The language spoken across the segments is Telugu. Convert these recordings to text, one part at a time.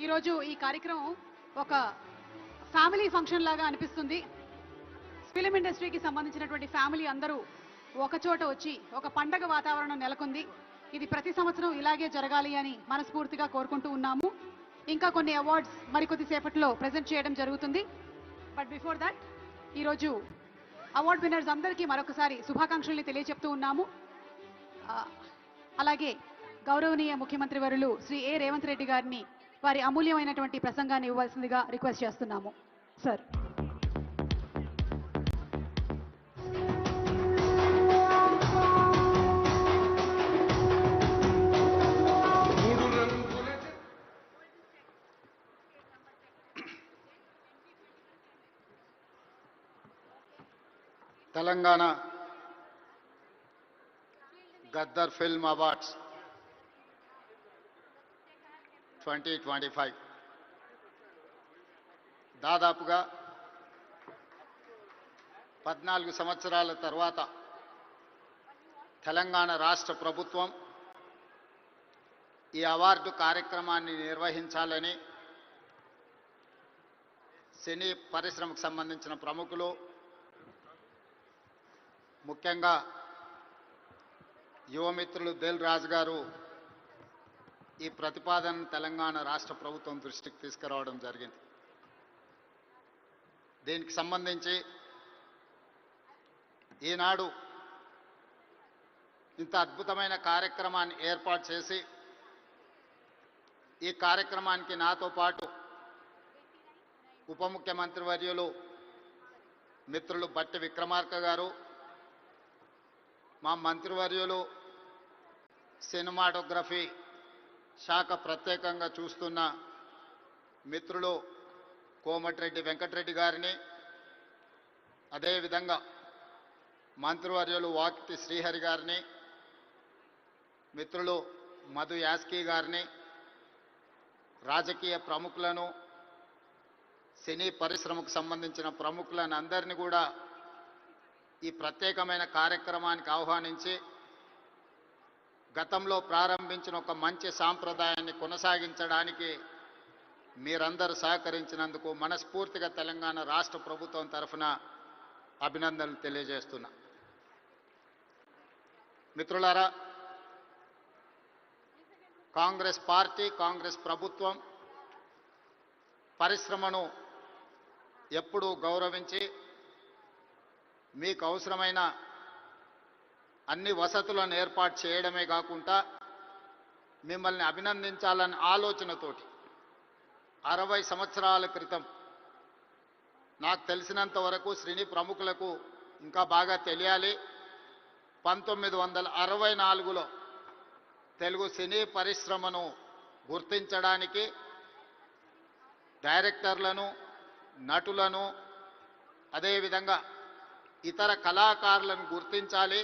ఈరోజు ఈ కార్యక్రమం ఒక ఫ్యామిలీ ఫంక్షన్ లాగా అనిపిస్తుంది. ఫిలిం ఇండస్ట్రీకి సంబంధించినటువంటి ఫ్యామిలీ అందరూ ఒక చోట వచ్చి ఒక పండగ వాతావరణం నెలకొంది. ఇది ప్రతి సంవత్సరం ఇలాగే జరగాలి అని మనస్ఫూర్తిగా కోరుకుంటూ ఉన్నాము. ఇంకా కొన్ని అవార్డ్స్ మరికొద్ది సేపట్లో ప్రెజెంట్ చేయడం జరుగుతుంది. బట్ బిఫోర్ దట్ ఈరోజు అవార్డ్ విన్నర్స్ అందరికీ మరొకసారి శుభాకాంక్షల్ని తెలియజెప్తూ ఉన్నాము. అలాగే గౌరవనీయ ముఖ్యమంత్రి వర్యులు శ్రీ ఏ రేవంత్ రెడ్డి గారిని వారి అమూల్యమైనటువంటి ప్రసంగాన్ని ఇవ్వాల్సిందిగా రిక్వెస్ట్ చేస్తున్నాము. Sir. Telangana Gaddar film awards 2025 దాదాపుగా 14 సంవత్సరాల తర్వాత తెలంగాణ రాష్ట్ర ప్రభుత్వం ఈ అవార్డు కార్యక్రమాన్ని నిర్వహించాలని సినీ పరిశ్రమకు సంబంధించిన ప్రముఖులు, ముఖ్యంగా యువమిత్రులు దిల్ రాజు గారు ఈ ప్రతిపాదన తెలంగాణ రాష్ట్ర ప్రభుత్వం దృష్టికి తీసుకురావడం జరిగింది. దీనికి సంబంధించి ఈనాడు ఇంత అద్భుతమైన కార్యక్రమాన్ని ఏర్పాటు చేసి ఈ కార్యక్రమానికి నాతో పాటు ఉప ముఖ్యమంత్రి వర్యులు మిత్రులు బట్టి విక్రమార్క గారు, మా మంత్రివర్యులు సినిమాటోగ్రఫీ శాఖ ప్రత్యేకంగా చూస్తున్న మిత్రులు కోమటిరెడ్డి వెంకటరెడ్డి గారిని, అదేవిధంగా మంత్రివర్యులు వాకిటి శ్రీహరి గారిని, మిత్రులు మధు యాస్కీ గారిని, రాజకీయ ప్రముఖులను, సినీ పరిశ్రమకు సంబంధించిన ప్రముఖులను అందరినీ కూడా ఈ ప్రత్యేకమైన కార్యక్రమానికి ఆహ్వానించి గతంలో ప్రారంభించిన ఒక మంచి సాంప్రదాయాన్ని కొనసాగించడానికి మీరందరూ సహకరించినందుకు మనస్ఫూర్తిగా తెలంగాణ రాష్ట్ర ప్రభుత్వం తరఫున అభినందనలు తెలియజేస్తున్నా. మిత్రులారా, కాంగ్రెస్ పార్టీ, కాంగ్రెస్ ప్రభుత్వం పరిశ్రమను ఎప్పుడూ గౌరవించి మీకు అవసరమైన అన్ని వసతులను ఏర్పాటు చేయడమే కాకుండా మిమ్మల్ని అభినందించాలన్న ఆలోచనతోటి 60 సంవత్సరాల క్రితం, నాకు తెలిసినంత వరకు సినీ ప్రముఖులకు ఇంకా బాగా తెలియాలి, 1964లో తెలుగు సినీ పరిశ్రమను గుర్తించడానికి డైరెక్టర్లను, నటులను, అదేవిధంగా ఇతర కళాకారులను గుర్తించాలి,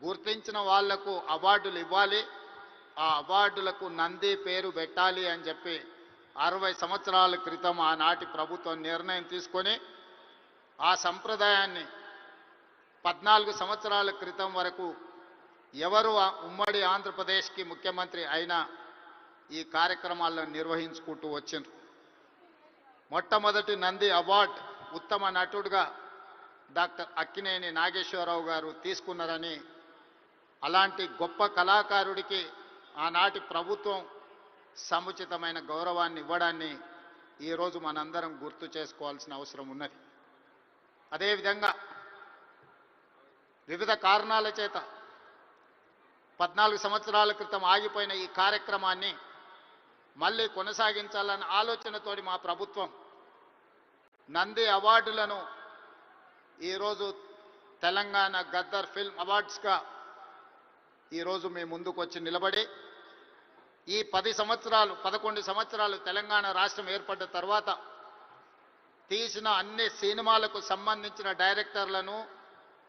గుర్తించిన వాళ్లకు అవార్డులు ఇవ్వాలి, ఆ అవార్డులకు నంది పేరు పెట్టాలి అని చెప్పి 60 సంవత్సరాల క్రితం ఆనాటి ప్రభుత్వం నిర్ణయం తీసుకొని ఆ సంప్రదాయాన్ని 14 సంవత్సరాల క్రితం వరకు ఎవరు ఉమ్మడి ఆంధ్రప్రదేశ్కి ముఖ్యమంత్రి అయినా ఈ కార్యక్రమాలను నిర్వహించుకుంటూ వచ్చిండ్రు. మొట్టమొదటి నంది అవార్డు ఉత్తమ నటుడుగా డాక్టర్ అక్కినేని నాగేశ్వరరావు గారు తీసుకున్నారని, అలాంటి గొప్ప కళాకారుడికి ఆనాటి ప్రభుత్వం సముచితమైన గౌరవాన్ని ఇవ్వడాన్ని ఈరోజు మనందరం గుర్తు చేసుకోవాల్సిన అవసరం ఉన్నది. అదేవిధంగా వివిధ కారణాల చేత 14 సంవత్సరాల క్రితం ఆగిపోయిన ఈ కార్యక్రమాన్ని మళ్ళీ కొనసాగించాలన్న ఆలోచనతోటి మా ప్రభుత్వం నంది అవార్డులను ఈరోజు తెలంగాణ గద్దర్ ఫిల్మ్ అవార్డ్స్గా ఈరోజు మీ ముందుకు వచ్చి నిలబడి ఈ 11 సంవత్సరాలు తెలంగాణ రాష్ట్రం ఏర్పడ్డ తర్వాత తీసిన అన్ని సినిమాలకు సంబంధించిన డైరెక్టర్లను,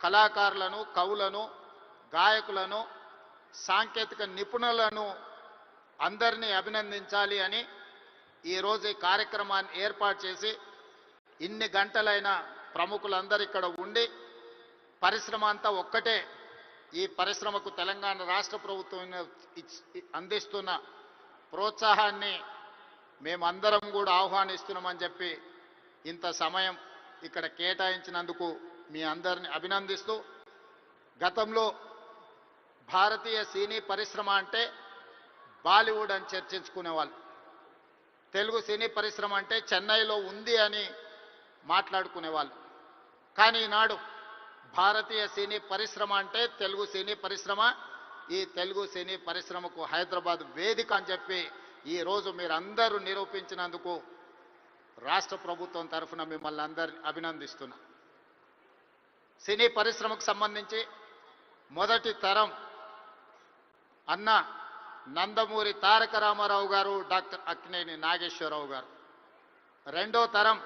కళాకారులను, కవులను, గాయకులను, సాంకేతిక నిపుణులను అందరినీ అభినందించాలి అని ఈరోజు ఈ కార్యక్రమాన్ని ఏర్పాటు చేసి ఇన్ని గంటలైనా ప్రముఖులందరూ ఇక్కడ ఉండి పరిశ్రమ అంతా ఒక్కటే ఈ పరిశ్రమకు తెలంగాణ రాష్ట్ర ప్రభుత్వం అందిస్తున్న ప్రోత్సాహాన్ని మేమందరం కూడా ఆహ్వానిస్తున్నామని చెప్పి ఇంత సమయం ఇక్కడ కేటాయించినందుకు మీ అందరిని అభినందిస్తూ, గతంలో భారతీయ సినీ పరిశ్రమ అంటే బాలీవుడ్ అని చర్చించుకునేవాళ్ళు. తెలుగు సినీ పరిశ్రమ అంటే చెన్నైలో ఉంది అని మాట్లాడుకునేవాళ్ళు. కానీ ఈనాడు భారతీయ సినీ పరిశ్రమ అంటే తెలుగు సినీ పరిశ్రమ. ఈ తెలుగు సినీ పరిశ్రమకు హైదరాబాద్ వేదిక అని చెప్పి ఈరోజు మీరందరూ నిరూపించినందుకు రాష్ట్ర ప్రభుత్వం తరఫున మిమ్మల్ని అందరిని అభినందిస్తున్నా. సినీ పరిశ్రమకు సంబంధించి మొదటి తరం అన్న నందమూరి తారక రామారావు గారు, డాక్టర్ అక్కినేని నాగేశ్వరరావు గారు. రెండో తరం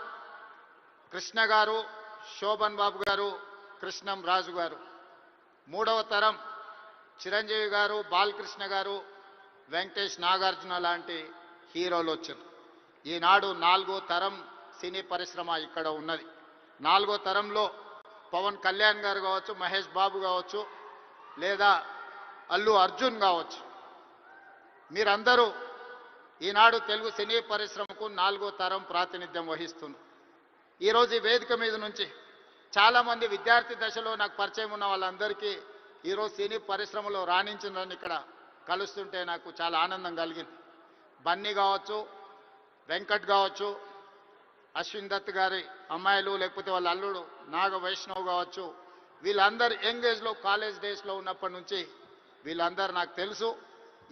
కృష్ణ గారు, శోభన్ బాబు గారు, కృష్ణం రాజు గారు. మూడవ తరం చిరంజీవి గారు, బాలకృష్ణ గారు, వెంకటేష్, నాగార్జున లాంటి హీరోలు వచ్చారు. ఈనాడు నాలుగో తరం సినీ పరిశ్రమ ఇక్కడ ఉన్నది. నాలుగో తరంలో పవన్ కళ్యాణ్ గారు కావచ్చు, మహేష్ బాబు కావచ్చు, లేదా అల్లు అర్జున్ కావచ్చు. మీరందరూ ఈనాడు తెలుగు సినీ పరిశ్రమకు నాలుగో తరం ప్రాతినిధ్యం వహిస్తున్నారు. ఈరోజు ఈ వేదిక మీద నుంచి చాలామంది విద్యార్థి దశలో నాకు పరిచయం ఉన్న వాళ్ళందరికీ ఈరోజు సినీ పరిశ్రమలో రాణించిందని ఇక్కడ కలుస్తుంటే నాకు చాలా ఆనందం కలిగింది. బన్నీ కావచ్చు, వెంకట్ కావచ్చు, అశ్విన్ దత్ గారి అమ్మాయిలు, లేకపోతే వాళ్ళ అల్లుడు నాగ వైష్ణవ్ కావచ్చు, వీళ్ళందరూ యంగ్ ఏజ్లో కాలేజ్ డేస్లో ఉన్నప్పటి నుంచి వీళ్ళందరూ నాకు తెలుసు.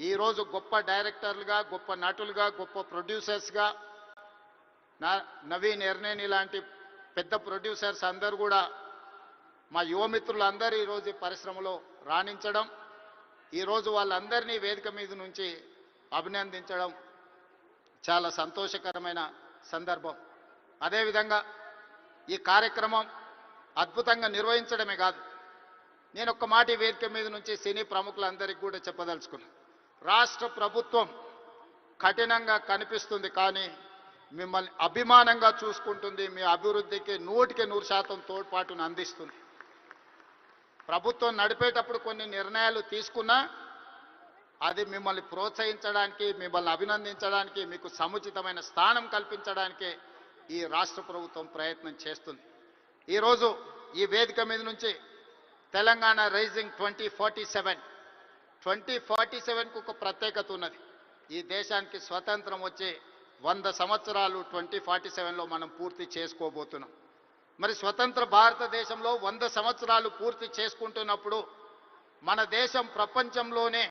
ఈరోజు గొప్ప డైరెక్టర్లుగా, గొప్ప నటులుగా, గొప్ప ప్రొడ్యూసర్స్గా, నవీన్ ఎర్నేని లాంటి పెద్ద ప్రొడ్యూసర్స్ అందరూ కూడా మా యువమిత్రులందరూ ఈరోజు ఈ పరిశ్రమలో రాణించడం, ఈరోజు వాళ్ళందరినీ వేదిక మీద నుంచి అభినందించడం చాలా సంతోషకరమైన సందర్భం. అదేవిధంగా ఈ కార్యక్రమం అద్భుతంగా నిర్వహించడమే కాదు, నేను ఒక్క మాట ఈ వేదిక మీద నుంచి సినీ ప్రముఖులందరికీ కూడా చెప్పదలుచుకున్నాను. రాష్ట్ర ప్రభుత్వం కఠినంగా కనిపిస్తుంది, కానీ మిమ్మల్ని అభిమానంగా చూసుకుంటుంది. మీ అభివృద్ధికి 100% తోడ్పాటును అందిస్తుంది. ప్రభుత్వం నడిపేటప్పుడు కొన్ని నిర్ణయాలు తీసుకున్నా అది మిమ్మల్ని ప్రోత్సహించడానికి, మిమ్మల్ని అభినందించడానికి, మీకు సముచితమైన స్థానం కల్పించడానికే ఈ రాష్ట్ర ప్రభుత్వం ప్రయత్నం చేస్తుంది. ఈరోజు ఈ వేదిక మీద నుంచి తెలంగాణ రైజింగ్ 2047కు ఒక ప్రత్యేకత ఉన్నది. ఈ దేశానికి స్వతంత్రం వచ్చే 100 సంవత్సరాలు 2047లో మనం పూర్తి చేసుకోబోతున్నాం. మరి స్వతంత్ర భారతదేశంలో 100 సంవత్సరాలు పూర్తి చేసుకుంటున్నప్పుడు మన దేశం ప్రపంచంలోనే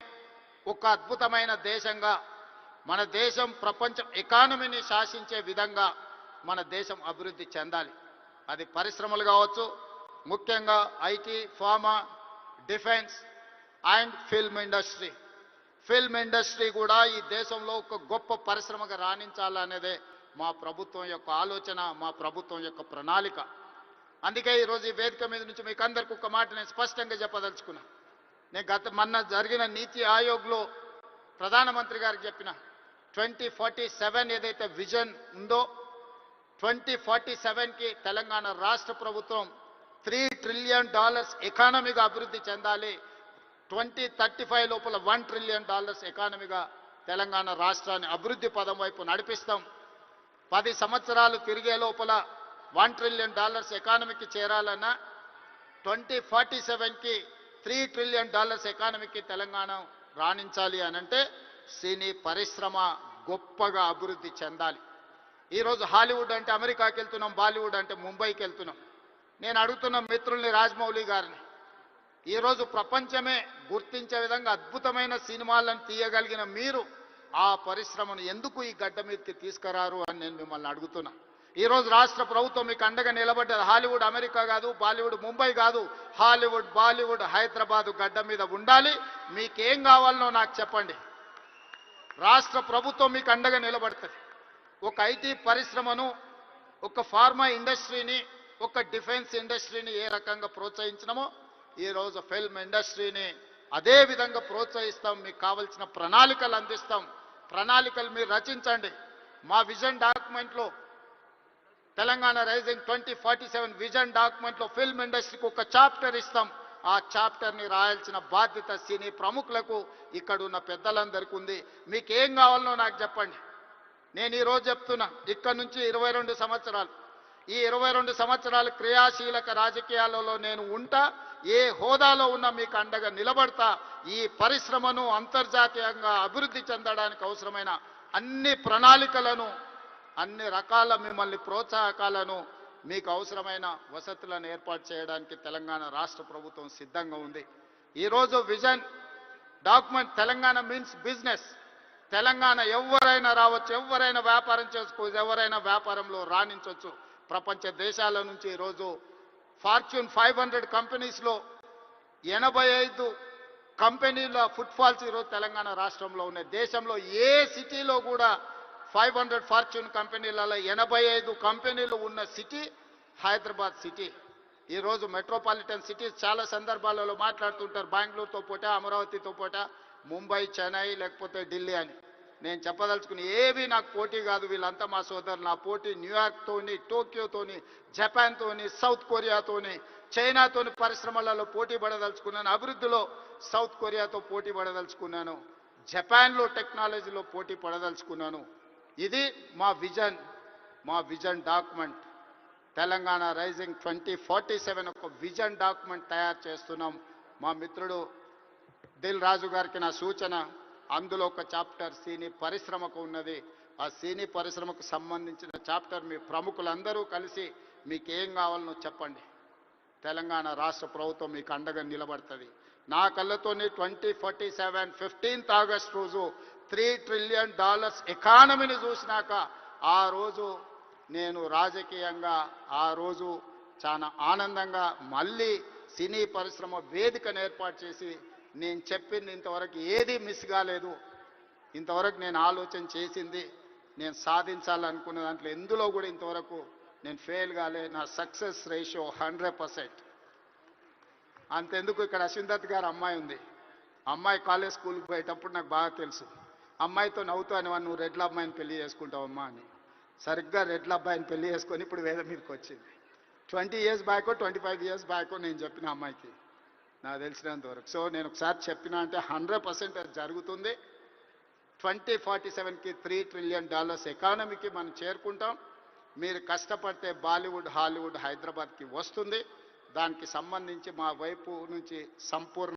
ఒక అద్భుతమైన దేశంగా, మన దేశం ప్రపంచం ఎకానమీని శాసించే విధంగా మన దేశం అభివృద్ధి చెందాలి. అది పరిశ్రమలు కావచ్చు, ముఖ్యంగా IT, pharma, defence and film industry. Film industry కూడా ఈ దేశంలో ఒక గొప్ప పరిశ్రమగా రాణించాలనేదే మా ప్రభుత్వం యొక్క ఆలోచన, మా ప్రభుత్వం యొక్క ప్రణాళిక. అందుకే ఈరోజు ఈ వేదిక మీద నుంచి మీకు అందరికీ ఒక మాట నేను స్పష్టంగా చెప్పదలుచుకున్నా. నేను మొన్న జరిగిన నీతి ఆయోగ్లో ప్రధానమంత్రి గారికి చెప్పిన 2047 ఏదైతే విజన్ ఉందో 2047కి తెలంగాణ రాష్ట్ర ప్రభుత్వం $3 ట్రిలియన్ ఎకానమీగా అభివృద్ధి చెందాలి. 2035 లోపల $1 ట్రిలియన్ ఎకానమీగా తెలంగాణ రాష్ట్రాన్ని అభివృద్ధి పదం వైపు నడిపిస్తాం. 10 సంవత్సరాలు తిరిగే లోపల $1 ట్రిలియన్ ఎకానమీకి చేరాలన్నా 2047కి $3 ట్రిలియన్ ఎకానమీకి తెలంగాణ రాణించాలి అనంటే సినీ పరిశ్రమ గొప్పగా అభివృద్ధి చెందాలి. ఈరోజు హాలీవుడ్ అంటే అమెరికాకి వెళ్తున్నాం, బాలీవుడ్ అంటే ముంబైకి వెళ్తున్నాం. నేను అడుగుతున్న మిత్రుల్ని, రాజమౌళి గారిని, ఈరోజు ప్రపంచమే గుర్తించే విధంగా అద్భుతమైన సినిమాలను తీయగలిగిన మీరు ఆ పరిశ్రమను ఎందుకు ఈ గడ్డ మీదకి తీసుకురారు అని నేను మిమ్మల్ని అడుగుతున్నా. ఈరోజు రాష్ట్ర ప్రభుత్వం మీకు అండగా నిలబడ్డది. హాలీవుడ్ అమెరికా కాదు, బాలీవుడ్ ముంబై కాదు, హాలీవుడ్ బాలీవుడ్ హైదరాబాదు గడ్డ మీద ఉండాలి. మీకేం కావాలనో నాకు చెప్పండి, రాష్ట్ర ప్రభుత్వం మీకు అండగా నిలబడుతుంది. ఒక ఐటీ పరిశ్రమను, ఒక ఫార్మా ఇండస్ట్రీని, ఒక డిఫెన్స్ ఇండస్ట్రీని ఏ రకంగా ప్రోత్సహించినామో ఈరోజు ఫిల్మ్ ఇండస్ట్రీని అదే విధంగా ప్రోత్సహిస్తాం. మీకు కావాల్సిన ప్రణాళికలు అందిస్తాం. ప్రణాళికలు మీరు రచించండి. మా విజన్ డాక్యుమెంట్లో, తెలంగాణ రైజింగ్ 2047 విజన్ డాక్యుమెంట్లో ఫిల్మ్ ఇండస్ట్రీకి ఒక చాప్టర్ ఇస్తాం. ఆ చాప్టర్ని రాయాల్సిన బాధ్యత సినీ ప్రముఖులకు, ఇక్కడ ఉన్న పెద్దలందరికీ ఉంది. మీకేం కావాలనో నాకు చెప్పండి. నేను ఈరోజు చెప్తున్నా, ఇక్కడ నుంచి 22 సంవత్సరాలు, ఈ 22 సంవత్సరాలు క్రియాశీలక రాజకీయాలలో నేను ఉంటా, ఏ హోదాలో ఉన్నా మీకు అండగా నిలబడతా. ఈ పరిశ్రమను అంతర్జాతీయంగా అభివృద్ధి చెందడానికి అవసరమైన అన్ని ప్రణాళికలను, అన్ని రకాల మిమ్మల్ని ప్రోత్సాహకాలను, మీకు అవసరమైన వసతులను ఏర్పాటు చేయడానికి తెలంగాణ రాష్ట్ర ప్రభుత్వం సిద్ధంగా ఉంది. ఈరోజు vision document Telangana means business. Telangana ఎవరైనా రావచ్చు, ఎవరైనా వ్యాపారం చేసుకోవచ్చు, ఎవరైనా వ్యాపారంలో రాణించవచ్చు. ప్రపంచ దేశాల నుంచి ఈరోజు ఫార్చ్యూన్ 500 కంపెనీస్లో 85 కంపెనీల ఫుట్ఫాల్స్ ఈరోజు తెలంగాణ రాష్ట్రంలో ఉన్నాయి. దేశంలో ఏ సిటీలో కూడా 500 ఫార్చ్యూన్ కంపెనీలలో 85 కంపెనీలు ఉన్న సిటీ హైదరాబాద్ సిటీ. ఈరోజు మెట్రోపాలిటన్ సిటీస్ చాలా సందర్భాలలో మాట్లాడుతుంటారు, బెంగళూరుతో పోటా, అమరావతితో పోటా, ముంబై, చెన్నై, లేకపోతే ఢిల్లీ అని. నేను చెప్పదలుచుకుని ఏవి నాకు పోటీ కాదు, వీళ్ళంతా మా సోదరులు. నా పోటీ న్యూయార్క్తోని, టోక్యోతోని, జపాన్తోని, సౌత్ కొరియాతోని, చైనాతోని పరిశ్రమలలో పోటీ పడదలుచుకున్నాను. అభివృద్ధిలో సౌత్ కొరియాతో పోటీ పడదలుచుకున్నాను. జపాన్లో టెక్నాలజీలో పోటీ పడదలుచుకున్నాను. ఇది మా విజన్ డాక్యుమెంట్. తెలంగాణ రైజింగ్ 2047 ఒక విజన్ డాక్యుమెంట్ తయారు చేస్తున్నాం. మా మిత్రుడు దిల్ రాజు గారికి నా సూచన, అందులో ఒక చాప్టర్ సినీ పరిశ్రమకు ఉన్నది. ఆ సినీ పరిశ్రమకు సంబంధించిన చాప్టర్ మీ ప్రముఖులందరూ కలిసి మీకు ఏం కావాలనో చెప్పండి. తెలంగాణ రాష్ట్ర ప్రభుత్వం మీకు అండగా నిలబడుతుంది. నా కళ్ళతోని 2047 15th ఆగస్ట్ రోజు $3 trillion ఎకానమీని చూసినాక ఆ రోజు నేను రాజకీయంగా ఆ రోజు చాలా ఆనందంగా మళ్ళీ సినీ పరిశ్రమ వేదికను ఏర్పాటు చేసి నేను చెప్పింది ఇంతవరకు ఏది మిస్ కాలేదు. ఇంతవరకు నేను ఆలోచన చేసింది, నేను సాధించాలనుకున్న దాంట్లో ఎందులో కూడా ఇంతవరకు నేను ఫెయిల్ కాలే. నా సక్సెస్ రేషియో 100%. అంతెందుకు, ఇక్కడ అశ్విందత్ గారు అమ్మాయి ఉంది. అమ్మాయి కాలేజ్ స్కూల్కి పోయేటప్పుడు నాకు బాగా తెలుసు. అమ్మాయితో నవ్వుతూ అనేవాడు, నువ్వు రెడ్ల అమ్మాయిని పెళ్లి చేసుకుంటావమ్మా అని. సరిగ్గా రెడ్ల అబ్బాయిని పెళ్లి చేసుకొని ఇప్పుడు వేద మీదకి వచ్చింది. 20 years బ్యాకో 25 years బ్యాకో నేను చెప్పిన అమ్మాయికి, నాకు తెలిసినంత వరకు. సో నేను ఒకసారి చెప్పినా అంటే 100% అది జరుగుతుంది. 2047కి $3 trillion ఎకానమీకి మనం చేరుకుంటాం. మీరు కష్టపడితే బాలీవుడ్, హాలీవుడ్ హైదరాబాద్కి వస్తుంది. దానికి సంబంధించి మా వైపు నుంచి సంపూర్ణ